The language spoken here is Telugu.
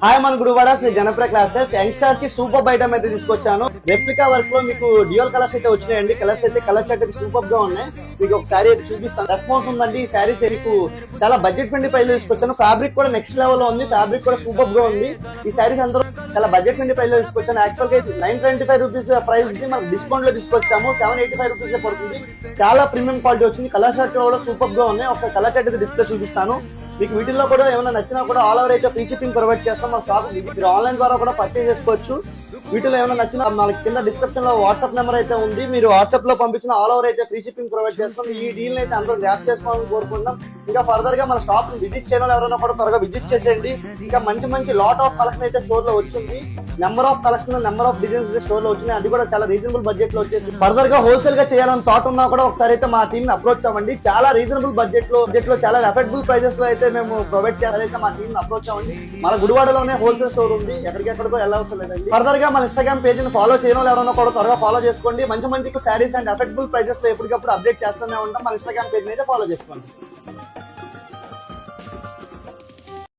హాయ్ మన గురువాడ శ్రీ జనప్రియ క్లాసెస్ యంగ్స్టర్స్ కి సూపర్ ఐటమ్ అయితే తీసుకొచ్చాను. రెప్లికా వర్క్ లో మీకు డ్యూయల్ కలర్స్ అయితే వచ్చినాయండి. కలర్స్ అయితే కలర్ చార్ట్ అయితే సూపర్ గా ఉన్నాయి. మీకు ఒక శారీ అయితే చూపిస్తాను. రెస్పాన్స్ ఉందండి. ఈ శారీస్ మీకు చాలా బడ్జెట్ ఫ్రెండ్లీ ప్రైస్ లో తీసుకొచ్చాను. ఫ్యాబ్రిక్ కూడా నెక్స్ట్ లెవెల్ లో ఉంది. ఫ్యాబ్రిక్ కూడా సూపర్ గా ఉంది. ఈ శారీస్ అందరూ చాలా బడ్జెట్ ఫ్రెండ్లీ ప్రైస్ లో తీసుకొచ్చాను. యాక్చువల్ గా 925 రూపీస్ ప్రైస్ మనకు డిస్కౌంట్ లో తీసుకొచ్చాము. 785 రూపీస్ పడుతుంది. చాలా ప్రీమియం క్వాలిటీ వచ్చింది. కలర్ చార్ట్ కూడా సూపర్ గా ఉన్నాయి. ఒక కలర్ చార్ట్ అయితే డిస్ప్లే చూపిస్తాను. మీకు వీటిల్లో కూడా ఏమైనా నచ్చినా కూడా ఆల్ ఓవర్ అయితే ఫ్రీ షిప్పింగ్ ప్రొవైడ్ చేస్తాం. మన షాప్ మీరు ఆన్లైన్ ద్వారా కూడా పర్చేజ్ చేసుకోవచ్చు. వీటిలో ఏమైనా నచ్చినా మనకి కింద డిస్క్రిప్షన్ లో వాట్సాప్ నెంబర్ అయితే ఉంది. మీరు వాట్సాప్ లో పంపించిన ఆల్ ఓవర్ అయితే ఫ్రీ షిప్పింగ్ ప్రొవైడ్ చేస్తాం. ఈ డీల్ అయితే అందరూ గ్రాప్ చేసుకోవాలని కోరుకుంటున్నాం. ఇంకా ఫర్దర్ గా మన షాప్ విజిట్ చేయడం ఎవరైనా కూడా త్వరగా విజిట్ చేసేయండి. ఇంకా మంచి మంచి లాట్ ఆఫ్ కలెక్షన్ అయితే స్టోర్ లో వచ్చింది. Number of collection, number of designs store లో వచ్చినాయి. అది కూడా చాలా రీజనబుల్ బడ్జెట్ లో వచ్చేసి ఫర్దర్ గా హోల్సేల్ గా చేయాలని థాట్ ఉన్నా కూడా ఒకసారి అయితే మా టీమ్ ని అప్రోచ్ అవ్వండి. చాలా రీజనబుల్ బడ్జెట్ లో చాలా అఫోర్డబుల్ ప్రైజెస్ లో అయితే మేము ప్రొవైడ్ చేయాలైతే మా టీమ్ ని అప్రోచ్ అవ్వండి. మన గుడివాడలోనే హోల్సేల్ స్టోర్ ఉంది. ఎక్కడికెక్కడికో వెళ్ళవసరం లేదండి. ఫర్దర్ గా మన ఇన్స్టాగ్రామ్ పేజ్ ని ఫాలో చేయడం ఎవరైనా కూడా త్వరగా ఫాలో చేసుకోండి. మంచి మంచి శారీస్ అండ్ అఫోర్డబుల్ ప్రైజెస్ లో ఎప్పటికప్పుడు అప్డేట్ చేస్తూనే ఉంటాం. మన ఇన్స్టాగ్రామ్ పేజ్ అయితే ఫాలో చేసుకోండి.